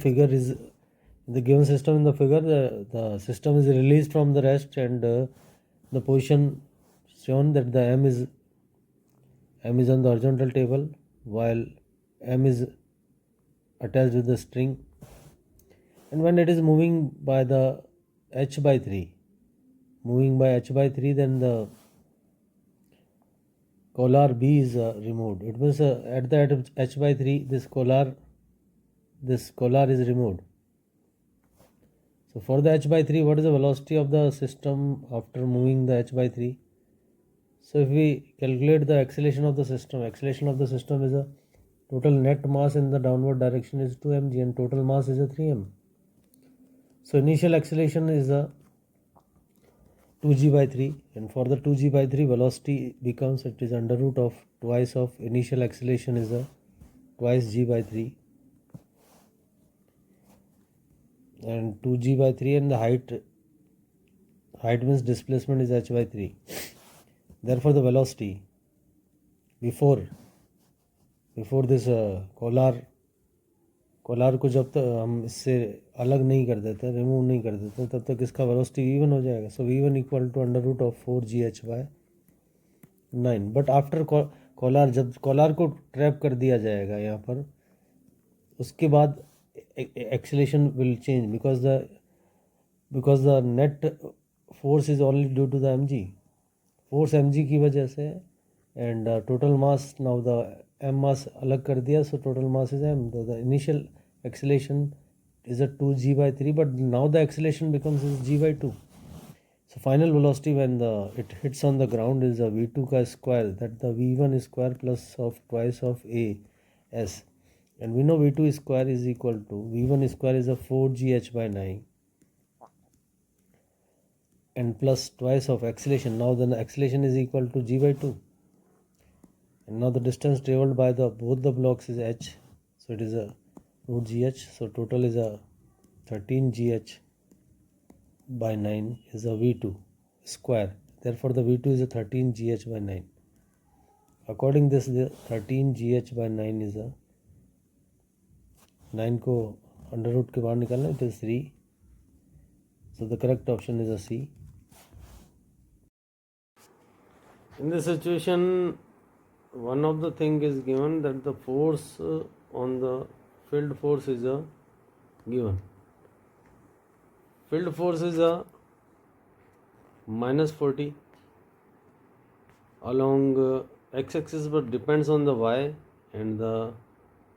figure is the given system. In the figure, the system is released from the rest, and the position shown that the m is on the horizontal table, while m is attached with the string, and when it is moving by the h by 3, then the collar B is removed. It means at the h by 3, this collar is removed. So for the h by 3, what is the velocity of the system after moving the h by 3? So if we calculate the acceleration of the system is a total net mass in the downward direction is 2 mg and total mass is a 3m. So initial acceleration is a 2g by 3, and for the 2g by 3 velocity becomes, it is under root of twice of initial acceleration is a twice g by 3, and 2g by 3, and the height means displacement is h by 3. Therefore the velocity before this Kolar को जब तक हम इससे अलग नहीं कर देते, remove नहीं कर देते, तब तक इसका वेलोसिटी v1 हो जाएगा. So v1 equal to under root of 4gh by 9. But after collar, जब कोलार को ट्रैप कर दिया जाएगा यहाँ पर, उसके बाद acceleration will change because the net force is only due to the mg, force mg की वजह से, and total mass, now the m mass अलग कर दिया, so total mass is m. The initial acceleration is a 2g by 3, but now the acceleration becomes g by 2. So final velocity when it hits on the ground is a v2 ka square, that the v1 square plus of twice of a s, and we know v2 square is equal to v1 square is a 4gh by 9 and plus twice of acceleration. Now the acceleration is equal to g by 2. And now the distance traveled by both the blocks is h, so it is a root gh, so total is a 13gh by 9 is a v2 square. Therefore the v2 is a 13gh by 9. According this, the 13gh by 9 is a 9 को under root के बाहर निकालना, it is 3. So the correct option is a C. In this situation, one of the thing is given that the force on the field force is a given. Field force is a minus 40 along x-axis, but depends on the y, and the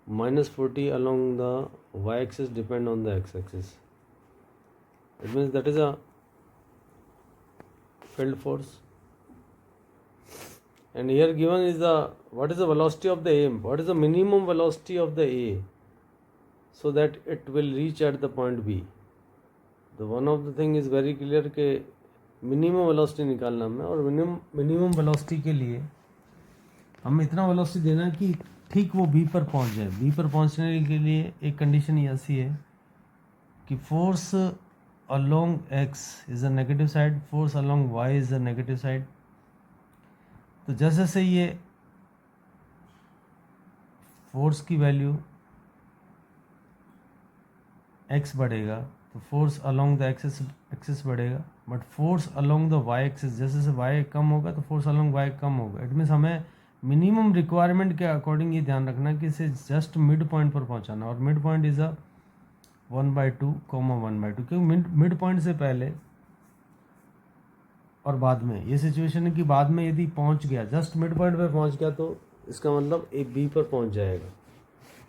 minus 40 along the y-axis depend on the x-axis. It means that is a field force. And here given is what is the velocity of the aim, what is the minimum velocity of the A, so that it will reach at the point B. The one of the thing is very clear कि minimum velocity निकालना हमें, और minimum velocity के लिए हमें इतना velocity देना कि ठीक वो B पर पहुंच जाए. B पर पहुंचने के लिए एक कंडीशन ऐसी है कि force along x is a negative side, force along y is a negative side. तो जैसे जैसे ये फोर्स की वैल्यू x बढ़ेगा तो फोर्स अलोंग द एक्सिस बढ़ेगा, but force along the y axis, जैसे जैसे y कम होगा तो फोर्स अलोंग y कम होगा. इट मीन्स हमें मिनिमम रिक्वायरमेंट के अकॉर्डिंग ये ध्यान रखना कि इसे जस्ट मिड पॉइंट पर पहुंचाना, और मिड पॉइंट इज अ 1/2, 1/2, क्योंकि मिड पॉइंट से पहले और बाद में ये सिचुएशन है कि बाद में यदि पहुंच गया, जस्ट मिड पॉइंट पर पहुंच गया, तो इसका मतलब एक बी पर पहुंच जाएगा,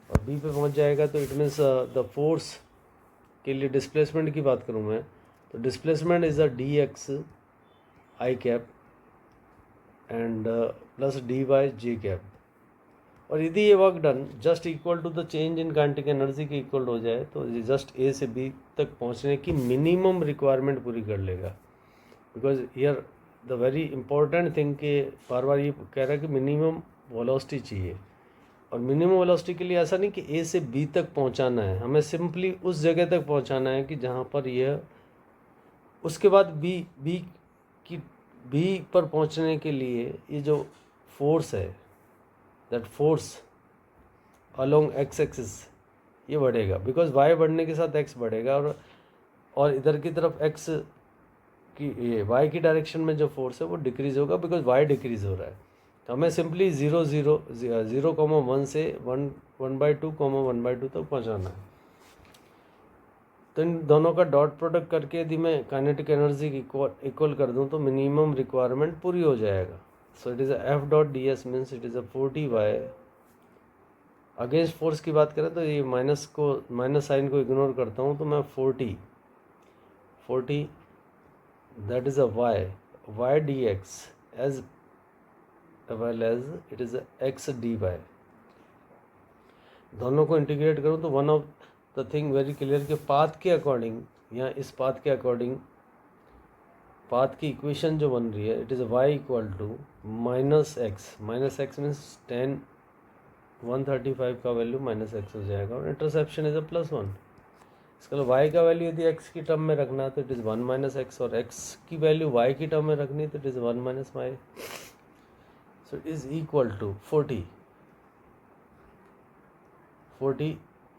और बी पर पहुंच जाएगा तो इट मीन्स द फोर्स के लिए डिस्प्लेसमेंट की बात करूं मैं, तो displacement is a d x i cap and plus d y j cap. और यदि ये work done just equal to the change in kinetic energy के इक्वल हो जाए, तो ये जस्ट ए से बी तक पहुंचने की मिनिमम रिक्वायरमेंट पूरी कर लेगा. Because here the very important thing कि बार बार ये कह रहा है कि मिनिमम वेलोसिटी चाहिए, और मिनिमम वेलोसिटी के लिए ऐसा नहीं कि ए से बी तक पहुंचाना है, हमें सिंपली उस जगह तक पहुंचाना है कि जहां पर यह, उसके बाद बी पर पहुंचने के लिए ये जो फोर्स है, that force along x axis, ये बढ़ेगा, बिकॉज वाई बढ़ने के साथ एक्स बढ़ेगा, और इधर की तरफ एक्स की ये वाई की डायरेक्शन में जो फोर्स है वो डिक्रीज होगा, बिकॉज वाई डिक्रीज हो रहा है। तो हमें सिंपली 0,1 से 1/2, 1/2 तक पहुँचाना है। तो इन दोनों का डॉट प्रोडक्ट करके यदि मैं काइनेटिक एनर्जी इक्वल कर दूं तो मिनिमम रिक्वायरमेंट पूरी हो जाएगा। So it is F dot d s means it is a 40 y. Against force की बात करें तो ये माइनस साइन को इग्नोर करता हूँ, तो मैं 40 that is a y d x as well as it is x d y. दोनों को इंटीग्रेट करूँ तो one of the thing very clear कि पाथ के अकॉर्डिंग या इस पाथ के अकॉर्डिंग पाथ की इक्वेशन जो बन रही है, it is y equal to minus x means 135 का वैल्यू माइनस एक्स हो जाएगा, और इंटरसेप्शन इज अ +1। इसका मतलब वाई का वैल्यू यदि एक्स की टर्म में रखना है तो इट इज़ 1 माइनस एक्स, और एक्स की वैल्यू वाई की टर्म में रखनी है तो it is 1 minus y. So it is equal to 40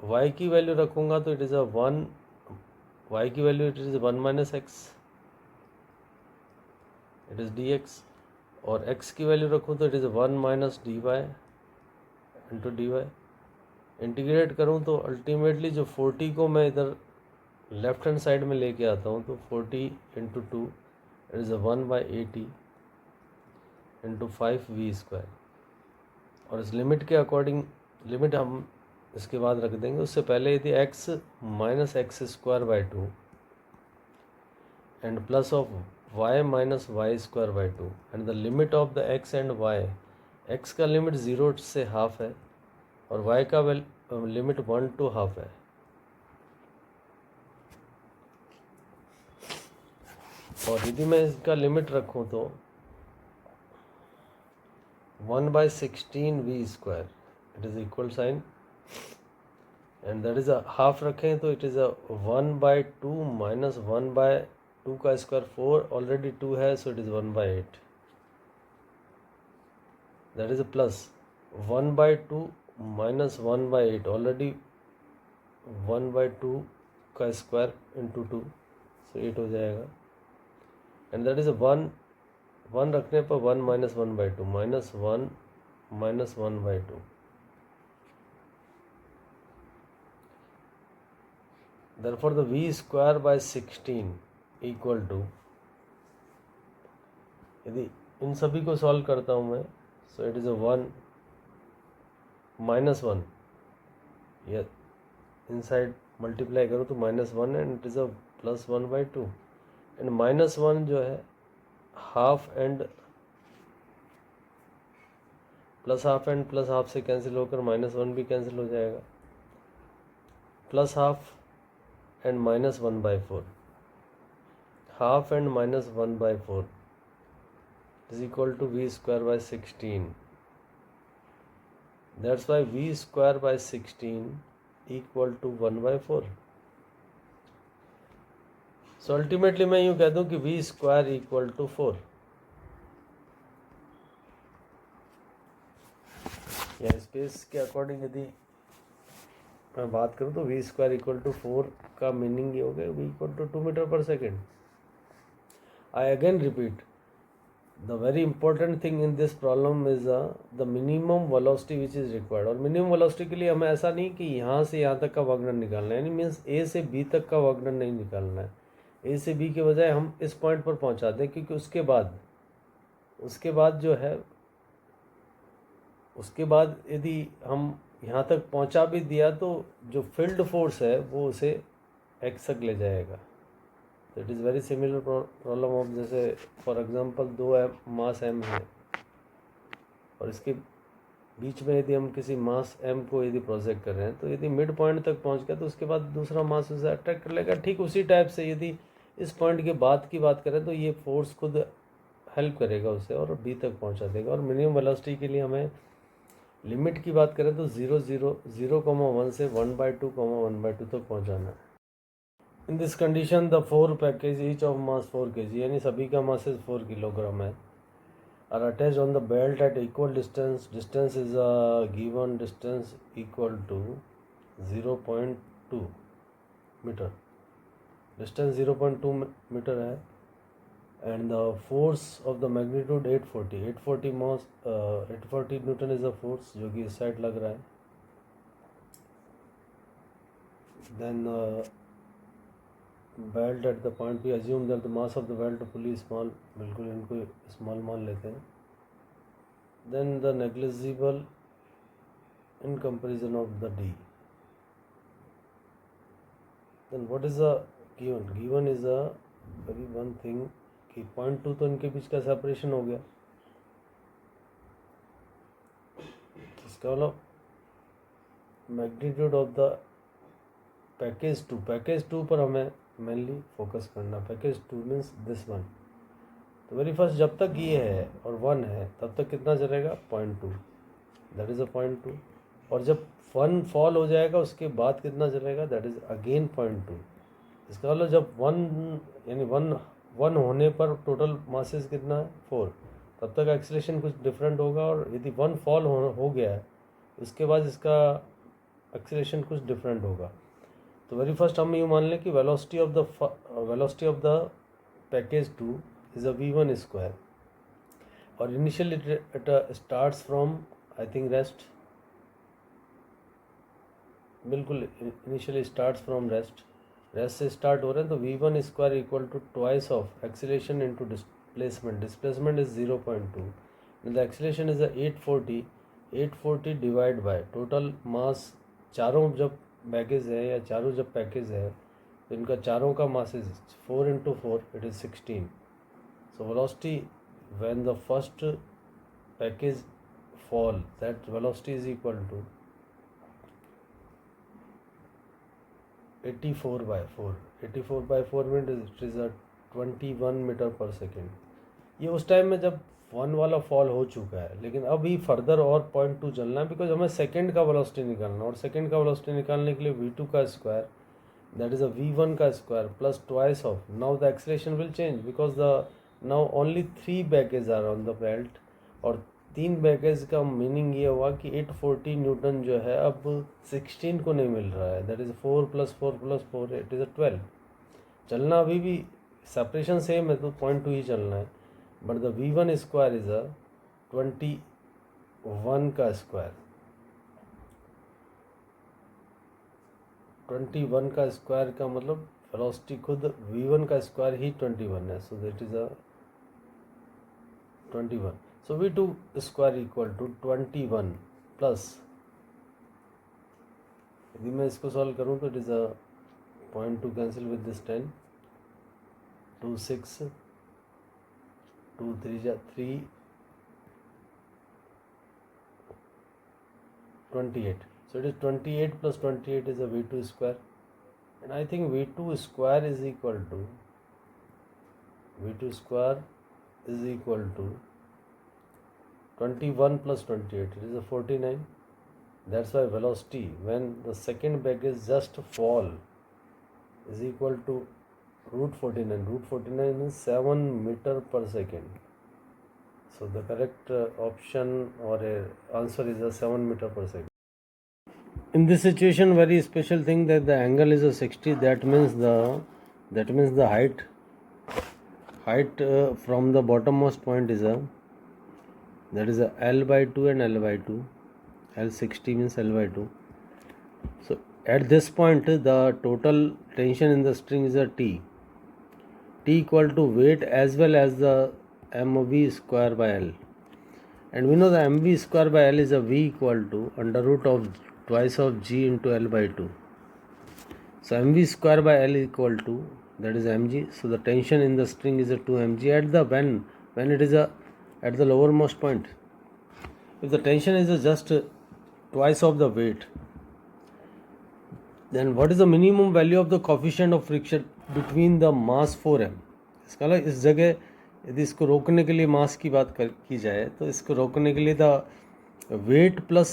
y की वैल्यू रखूँगा तो इट इज़ अ 1, वाई की value it is 1 minus x, it is d x, और एक्स की वैल्यू रखूँ तो it is 1 minus d y into d y. Integrate करूँ तो अल्टीमेटली जो 40 को मैं इधर लेफ्ट हैंड साइड में लेके आता हूँ तो 40 into 2 it is 1/80 into 5v²। और इस लिमिट के अकॉर्डिंग, लिमिट हम इसके बाद रख देंगे, उससे पहले यदि x minus x²/2 and plus of y minus y²/2 and the limit of the x and y, x का लिमिट 0 से हाफ है और y का लिमिट 1 to हाफ है। और यदि मैं इसका लिमिट रखूँ तो 1/16v² it is equal sign, and that is a half रखें तो इट इज़ अ 1/2 माइनस 1/2 का स्क्वायर 4, ऑलरेडी 2 है सो it is 1/8, that is a plus 1/2 minus 1/8, already 1/2 का स्क्वायर इंटू 2 सो 8 हो जाएगा, एंड दैट इज़ अ 1 रखने पर 1 minus 1/2 minus 1 minus 1/2। Therefore the v²/16 equal to, यदि इन सभी को सॉल्व करता हूँ मैं so it is a 1 minus 1, या इनसाइड मल्टीप्लाई करूँ तो -1 and it is a +1/2, and -1 जो है हाफ एंड प्लस हाफ से कैंसिल होकर -1 भी कैंसिल हो जाएगा, plus half and -1/4, half and -1/4 is equal to v²/16. That's why v²/16 equal to 1/4. So ultimately मैं यूँ कह दूँ कि v² equal to 4, या स्पेस के अकॉर्डिंग यदि मैं बात करूँ तो v² equal to 4 का मीनिंग ये हो गया v equal to 2 मीटर पर second. I again repeat, the very important thing in this problem is the minimum velocity which is required। और minimum velocity के लिए हमें ऐसा नहीं कि यहाँ से यहाँ तक का वर्क डन निकालना है, यानी मीन्स A से B तक का वर्क डन नहीं निकालना है, A से B के बजाय हम इस पॉइंट पर पहुँचा दें, क्योंकि उसके बाद यदि हम यहाँ तक पहुँचा भी दिया तो जो फील्ड फोर्स है वो उसे x तक ले जाएगा। तो it is very similar problem of, जैसे फॉर एग्जांपल 2 मास m है और इसके बीच में यदि हम किसी मास m को यदि प्रोजेक्ट कर रहे हैं तो यदि मिड पॉइंट तक पहुंच गया तो उसके बाद दूसरा मास उसे अट्रैक्ट कर लेगा। ठीक उसी टाइप से यदि इस पॉइंट के बाद की बात करें तो ये फोर्स खुद हेल्प करेगा उसे और b तक पहुंचा देगा। और मिनिमम वेलोसिटी के लिए हमें लिमिट की बात करें तो 0,1 से 1/2, 1/2 तक पहुँचाना है। In this condition the 4 package each of mass 4 kg, यानी सभी का मासेज 4 किलोग्राम है, are attached on the belt at equal distance. Distance is a given distance equal to 0.2 metre, distance 0.2 metre है, and the force of the magnitude 840 mass 840 Newton is a force जो कि इस side लग रहा है. Then belt at the point we assume that the mass of the belt pulley is small, बिल्कुल इनको small मान लेते हैं. Then the negligible in comparison of the D. Then what is the given is a very one thing कि 0.2 तो इनके बीच का separation हो गया. इसका मतलब मैग्नीट्यूड ऑफ द पैकेज 2 पर हमें मेनली फोकस करना. Package 2 means this one. तो वेरी फर्स्ट जब तक ये है और 1 है तब तक कितना चलेगा 0.2, दैट इज़ अ 0.2. और जब 1 फॉल हो जाएगा उसके बाद कितना चलेगा, दैट इज़ अगेन 0.2. इसका मतलब जब 1 यानी 1 होने पर टोटल मासेस कितना है 4, तब तक एक्सीलरेशन कुछ डिफरेंट होगा. और यदि 1 फॉल हो गया है उसके बाद इसका एक्सीलरेशन कुछ डिफरेंट होगा. तो वेरी फर्स्ट हम ये मान लें कि velocity of the package 2 is a v1 square. और initially it starts from I think rest, बिल्कुल इनिशियली स्टार्ट्स फ्रॉम रेस्ट से स्टार्ट हो रहे हैं. तो v1 square equal to twice of acceleration into displacement is 0.2. The acceleration is 840 divide by total mass. चारों जब baggage है या चारों जब पैकेज है तो इनका चारों का mass is 4 into 4 it is 16. So velocity when the first package fall, that velocity is equal to 84 by 4. 84 by 4 means it is a 21 metre पर सेकेंड. ये उस टाइम में जब 1 वाला फॉल हो चुका है, लेकिन अभी फर्दर और 0.2 चलना है बिकॉज हमें सेकेंड का वेलोसिटी निकालना. और सेकेंड का वेलोसिटी निकालने के लिए v2 का square that is a v1 का square plus twice of. Now the acceleration will change because the now only 3 baggage are on the belt. और 3 बैगेज का मीनिंग ये हुआ कि 840 न्यूटन जो है अब 16 को नहीं मिल रहा है. That is 4 + 4 + 4 it is 12. चलना अभी भी सेपरेशन सेम है तो 0.2 ही चलना है. But the v1 square is a 21 का स्क्वायर. 21 का स्क्वायर का मतलब वेलोसिटी खुद v1 का स्क्वायर ही 21 है. So that is a 21. So v2 square equal to 21 plus, यदि मैं इसको सॉल्व करूँ तो it is a 0.2 cancel with this 10, 2 6 2 3 3 28. So it is 28 plus 28 is a v2 square, and I think v2 square is equal to 21 plus 28, it is a 49. That's why velocity when the second baggage just fall is equal to root 49. Root 49 is 7 meter per second. So the correct option or answer is a 7 meter per second. In this situation, very special thing that the angle is a 60. That means the height from the bottommost point is a L by 2 and L by 2. L60 means L by 2. So at this point the total tension in the string is a T equal to weight as well as the mv square by L. And we know the mv square by L is a v equal to under root of twice of g into L by 2. So mv square by L equal to, that is mg. So the tension in the string is a 2 mg at the when it is at the lowermost point. If the tension is just twice of the weight, then what is the minimum value of the coefficient of friction between the mass 4m? इसका मतलब इस जगह यदि इसको रोकने के लिए मास की बात की जाए तो इसको रोकने के लिए the weight plus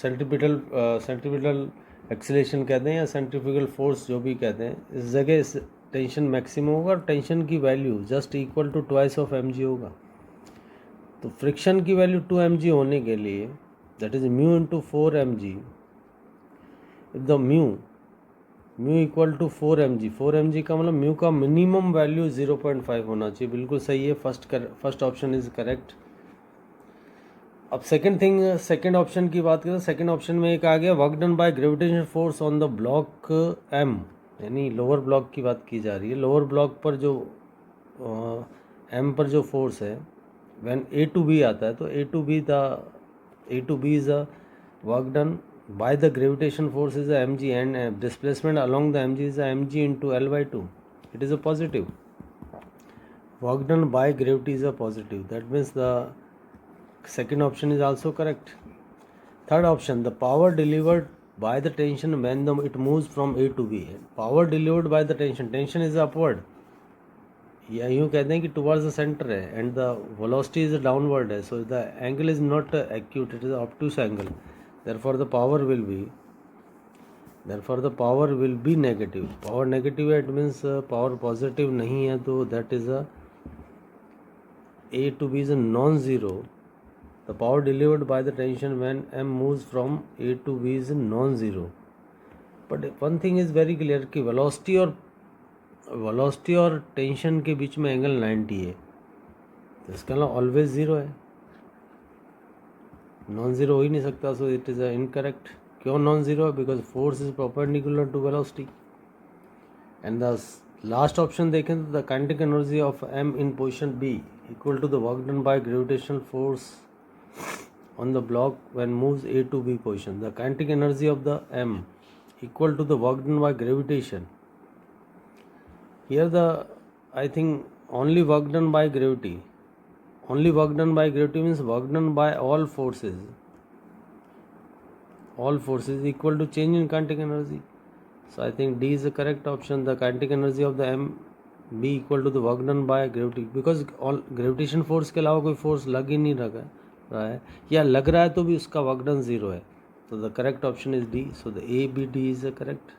centripetal acceleration कहते हैं या सेंट्रीफ्यूगल फोर्स जो भी कहते हैं, इस जगह इस टेंशन मैक्सिमम होगा और टेंशन की value just equal to twice of mg होगा. तो फ्रिक्शन की वैल्यू 2 mg होने के लिए that is mu into 4 mg the mu equal to 4 mg, 4 mg का मतलब म्यू का मिनिमम वैल्यू 0.5 होना चाहिए। बिल्कुल सही है, फर्स्ट ऑप्शन इज करेक्ट। अब सेकंड ऑप्शन की बात करें, सेकंड ऑप्शन में एक आ गया work done by gravitational force on the block m, यानी लोअर ब्लॉक की बात की जा रही है। लोअर ब्लॉक पर जो एम पर जो फोर्स है, व्हेन ए टू बी आता है तो A to B is a work done by the gravitation force is a mg and displacement along the mg is a mg into l/2. It is a positive. Work done by gravity is a positive. That means the second option is also correct. Third option, the power delivered by the tension when it moves from A to B. Power delivered by the tension is upward, या यूँ कहते हैं कि towards the centre है, and the velocity is downward है, so the angle is not acute, it is obtuse angle, therefore the power will be negative. Power negative है, it means power positive नहीं है, तो that is a A to B is a non-zero. The power delivered by the tension when M moves from A to B is non-zero. But one thing is very clear कि velocity और tension के बीच में angle 90 है, तो इसका मतलब always zero है, नॉन ज़ीरो हो ही नहीं सकता, सो इट इज़ इनकरेक्ट। क्यों नॉन ज़ीरो है? Because force is perpendicular to velocity. And the last option देखें तो the kinetic energy of m in position B equal to the work done by gravitational force on the block when moves A to B position. The kinetic energy of the M equal to the work done by gravitation. Here I think only work done by gravity. Only work done by gravity means work done by all forces. All forces equal to change in kinetic energy. So I think D is the correct option. The kinetic energy of the M B equal to the work done by gravity, because all gravitation force के अलावा कोई force लग ही नहीं रहा है, या लग रहा है तो भी उसका वर्क डन ज़ीरो है, तो the correct option is D. So the A B D is the correct.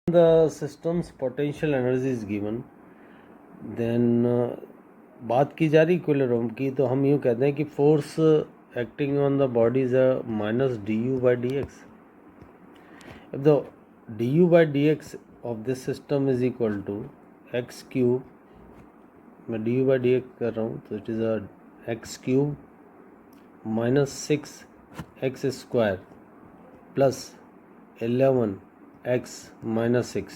The system's potential energy is given, then बात की जा रही इक्विलिब्रियम की, तो हम यूँ कहते हैं कि force acting on the body is a minus d u by d x. अब the d u by d x of this system is equal to x cube, मैं d u by d x कर रहा हूँ, तो it is a x cube minus 6x square plus 11x minus 6।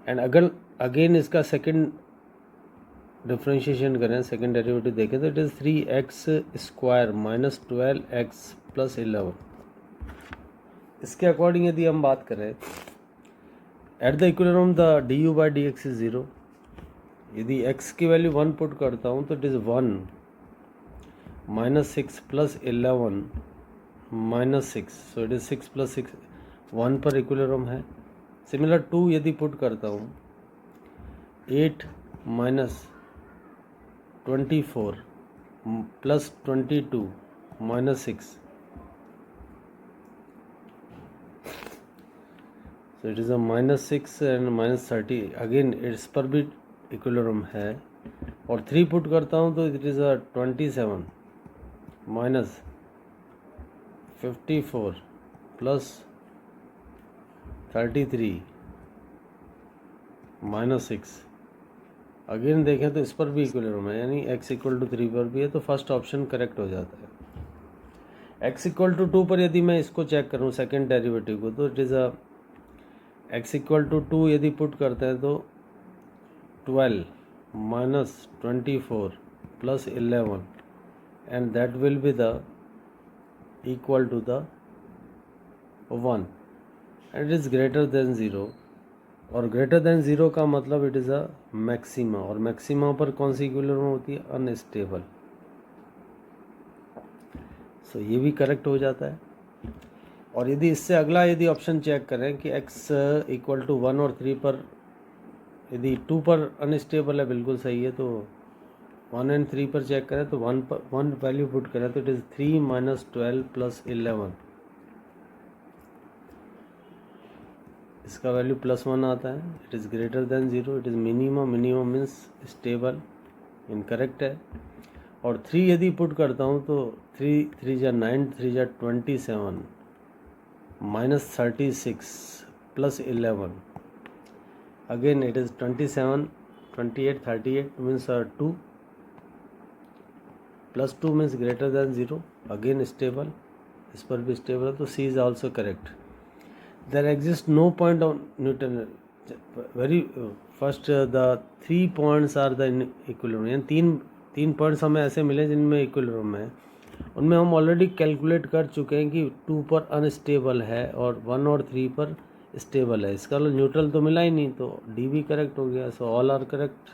And अगर again इसका second differentiation करें, second derivative देखें, तो it is 3x square minus 12x plus 11। इसके अकॉर्डिंग यदि हम बात करें, at the equilibrium the d u by d x is zero. यदि x की वैल्यू 1 पुट करता हूँ तो it is 1 minus 6 plus 11 minus 6, so it is 6 plus 6, 1 पर इक्विलिब्रियम है। सिमिलर 2 यदि पुट करता हूँ, 8 minus 24 plus 22 minus 6, so it is a minus 6 and minus 30, again इस पर भी इक्विलिब्रियम है। और 3 पुट करता हूँ तो it is a 27 minus 54 plus 33 minus 6, again देखें तो इस पर भी इक्विलिब्रियम है, यानी x इक्वल टू 3 पर भी है, तो फर्स्ट ऑप्शन करेक्ट हो जाता है। x इक्वल टू 2 पर यदि मैं इसको चेक करूँ सेकेंड डेरिवेटिव को, तो it is a x equal to 2 यदि पुट करते हैं तो 12 minus 24 plus 11, and that will be the equal to the 1, and it is greater than 0, और greater than 0 का मतलब इट इज़ अ मैक्सिमा, और मैक्सिमा पर कौन सी इक्विलिब्रियम होती है? अनस्टेबल। सो ये भी करेक्ट हो जाता है। और यदि इससे अगला यदि ऑप्शन चेक करें कि x इक्वल टू 1 और 3 पर, यदि 2 पर अनस्टेबल है, बिल्कुल सही है, तो 1 एंड 3 पर चेक करें तो 1 वैल्यू पुट करें तो इट इज़ 3 माइनस 12 प्लस 11, इसका वैल्यू +1 आता है, it is greater than 0, it is minimum means stable, incorrect है। और 3 यदि पुट करता हूँ तो 3 3 जा 9, 3 जा 27, -36 plus 11. Again it is 27, 28, 38 means 2 plus 2 means greater than 0. Again stable. इस पर भी stable है तो C is also correct. There exists no point on Newton. Very first the 3 points are the equilibrium. यानी तीन पॉइंट्स हमें ऐसे मिले जिनमें इक्विलिब्रियम है, उनमें हम ऑलरेडी कैलकुलेट कर चुके हैं कि 2 पर अनस्टेबल है और 1 और 3 पर स्टेबल है. इसका न्यूट्रल तो मिला ही नहीं, तो डी भी करेक्ट हो गया. So all are correct.